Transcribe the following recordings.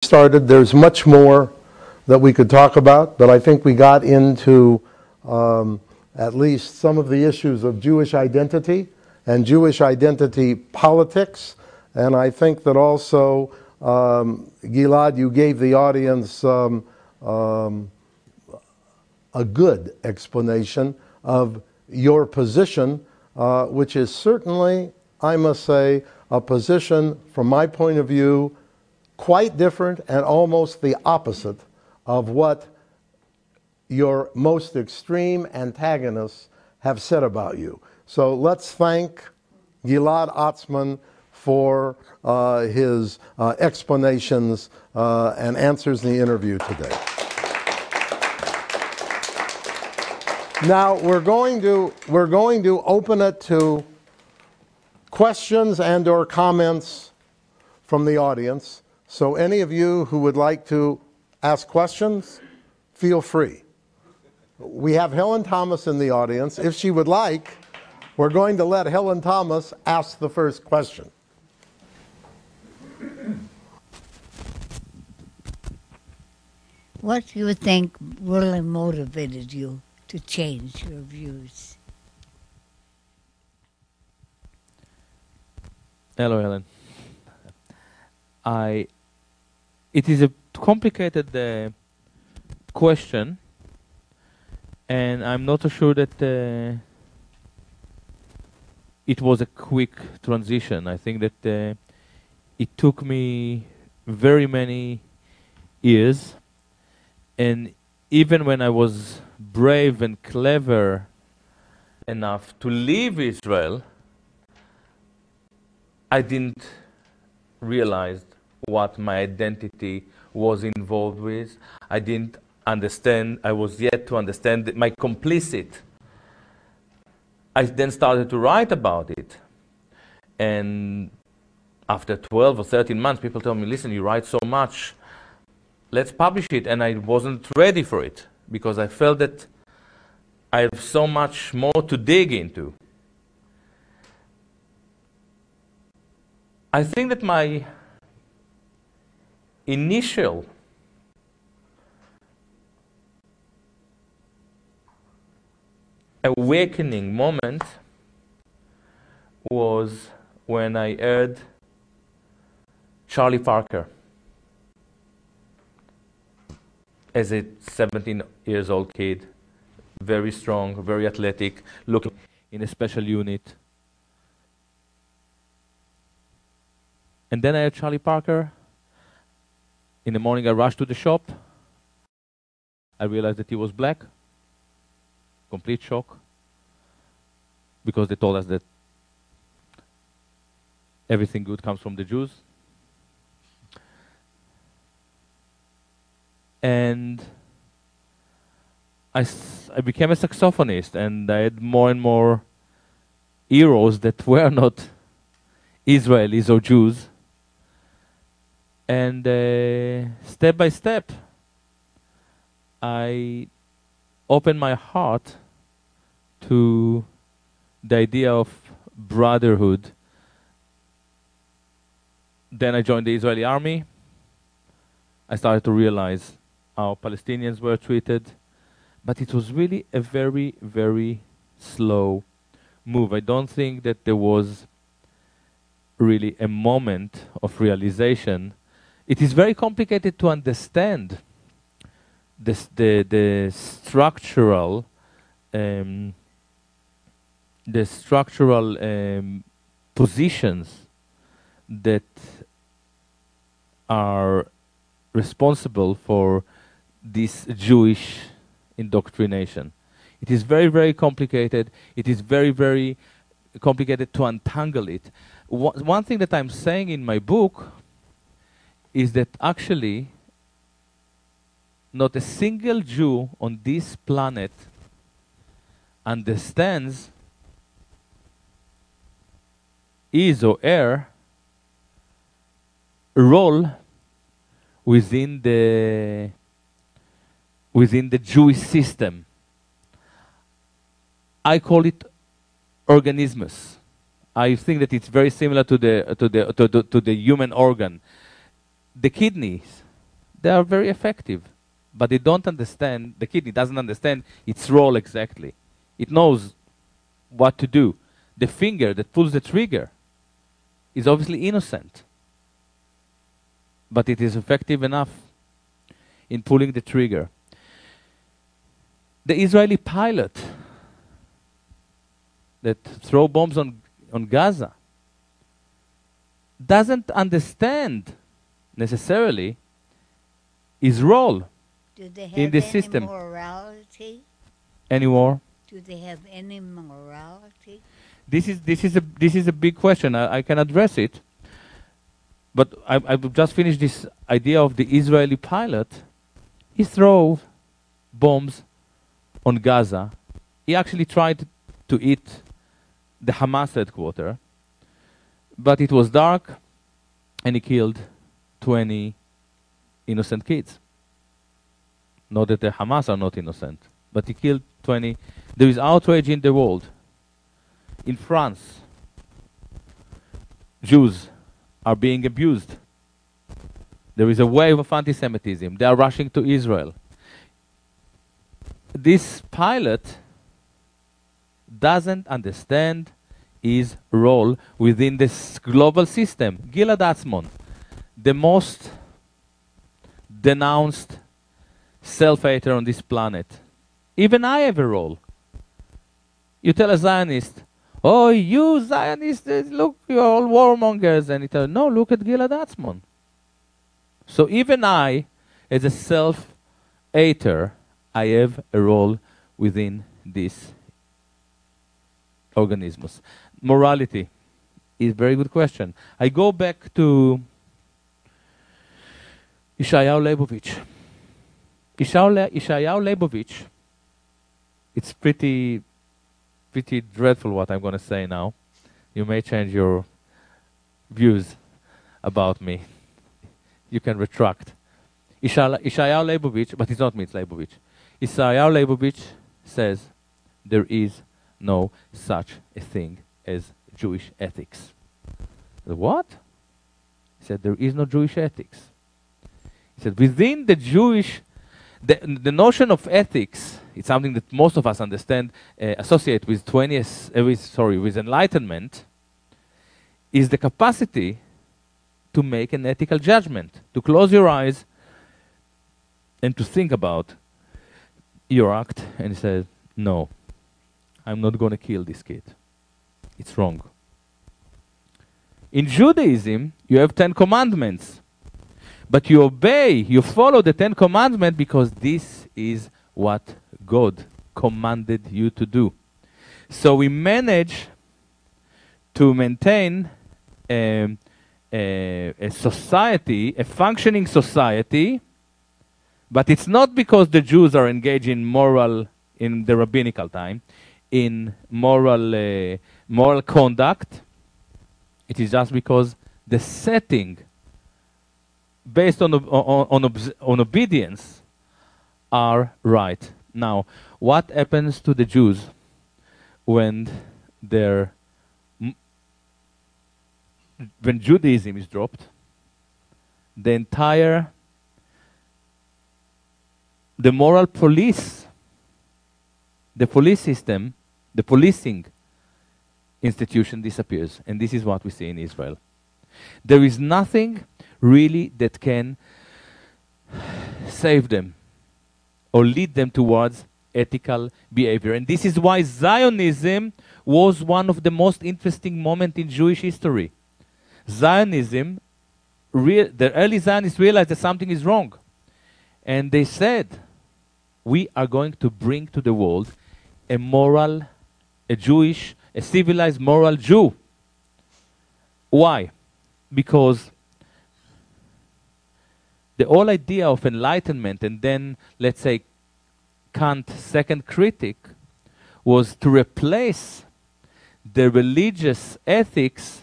Started. There's much more that we could talk about, but I think we got into at least some of the issues of Jewish identity and Jewish identity politics. And I think that also, Gilad, you gave the audience a good explanation of your position, which is certainly, I must say, a position, from my point of view, quite different and almost the opposite of what your most extreme antagonists have said about you. So let's thank Gilad Atzmon for his explanations and answers in the interview today. Now we're going to open it to questions and or comments from the audience. So any of you who would like to ask questions, feel free. We have Helen Thomas in the audience. If she would like, we're going to let Helen Thomas ask the first question. What do you think really motivated you to change your views? Hello, Helen. It is a complicated question, and I'm not so sure that it was a quick transition. I think that it took me very many years, and even when I was brave and clever enough to leave Israel, I didn't realize what my identity was involved with. I didn't understand, I was yet to understand my complicit. I then started to write about it. And after 12 or 13 months, people told me, listen, you write so much, let's publish it. And I wasn't ready for it because I felt that I have so much more to dig into. I think that my initial awakening moment was when I heard Charlie Parker as a 17 years old kid, very strong, very athletic, looking in a special unit. And then I heard Charlie Parker. In the morning, I rushed to the shop. I realized that he was black. Complete shock. Because they told us that everything good comes from the Jews. And I became a saxophonist, and I had more and more heroes that were not Israelis or Jews. And step by step, I opened my heart to the idea of brotherhood. Then I joined the Israeli army. I started to realize how Palestinians were treated. But it was really a very, very slow move. I don't think that there was really a moment of realization. It is very complicated to understand the structural positions that are responsible for this Jewish indoctrination. It is very, very complicated. It is very, very complicated to untangle it. One thing that I'm saying in my book is that actually not a single Jew on this planet understands his or her role within the Jewish system. I call it organismus. I think that it's very similar to the human organ. The kidneys they are very effective. But they don't understand, the kidney doesn't understand its role exactly. It knows what to do. The finger that pulls the trigger is obviously innocent, but it is effective enough in pulling the trigger. The Israeli pilot that throw bombs on Gaza doesn't understand necessarily his role Do they have in the any system. morality? Anymore. Do they have any morality? This is a big question. I can address it, but I will just finish this idea of the Israeli pilot. He threw bombs on Gaza. He actually tried to hit the Hamas headquarters, but it was dark, and he killed 20 innocent kids. Not that the Hamas are not innocent, but he killed 20. There is outrage in the world. In France, Jews are being abused. There is a wave of anti-Semitism. They are rushing to Israel. This pilot doesn't understand his role within this global system. Gilad Atzmon, the most denounced self-hater on this planet. Even I have a role. You tell a Zionist, oh, you Zionists, look, you're all warmongers. And he tells, no, look at Gilad Atzmon. So even I, as a self-hater, I have a role within these organisms. Morality is a very good question. I go back to Yeshayahu Leibovich. Yeshayahu Leibovich, it's pretty dreadful what I'm going to say now. You may change your views about me. You can retract. Yeshayahu Leibovich, but it's not me, it's Leibovich. Yeshayahu Leibovich says there is no such a thing as Jewish ethics. What? He said there is no Jewish ethics. He said within the Jewish, the notion of ethics, it's something that most of us understand, associate with with enlightenment, is the capacity to make an ethical judgment, to close your eyes and to think about your act and say, no, I'm not going to kill this kid. It's wrong. In Judaism, you have 10 commandments. But you obey, you follow the 10 commandments because this is what God commanded you to do. So we manage to maintain a society, a functioning society, but it's not because the Jews are engaged in moral, in the rabbinical time, in moral conduct. It is just because the setting based on obedience are right. Now, what happens to the Jews when Judaism is dropped? The moral police, the police system, the policing institution disappears. And this is what we see in Israel. There is nothing really that can save them or lead them towards ethical behavior. And this is why Zionism was one of the most interesting moments in Jewish history. Zionism, the early Zionists realized that something is wrong. And they said, we are going to bring to the world a civilized moral Jew. Why? Because the whole idea of enlightenment, and then, let's say, Kant's second critic, was to replace the religious ethics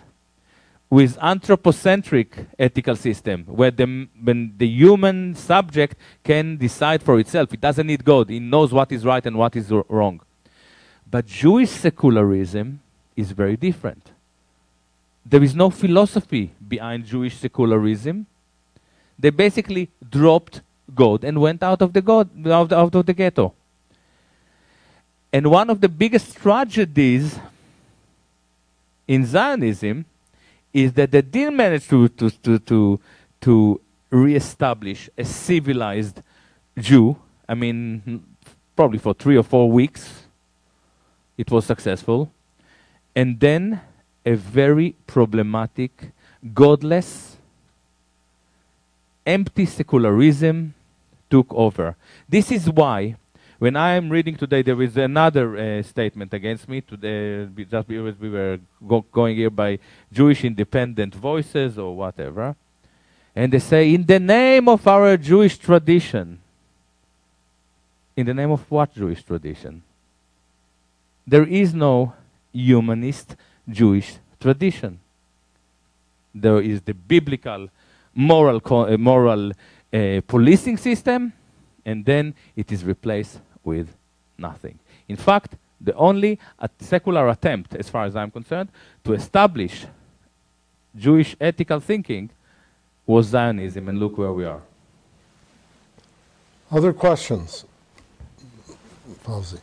with anthropocentric ethical system, where when the human subject can decide for itself. It doesn't need God. It knows what is right and what is wrong. But Jewish secularism is very different. There is no philosophy behind Jewish secularism. They basically dropped God and went out of the out of the ghetto. And one of the biggest tragedies in Zionism is that they didn't manage to reestablish a civilized Jew. I mean, probably for 3 or 4 weeks, it was successful. And then a very problematic, godless, empty secularism took over. This is why, when I am reading today, there is another statement against me. Today, just because we were going here by Jewish Independent Voices or whatever. And they say, in the name of our Jewish tradition. In the name of what Jewish tradition? There is no humanist Jewish tradition. There is the biblical moral policing system, and then it is replaced with nothing. In fact, the only secular attempt, as far as I'm concerned, to establish Jewish ethical thinking was Zionism, and look where we are. Other questions? Fauzi.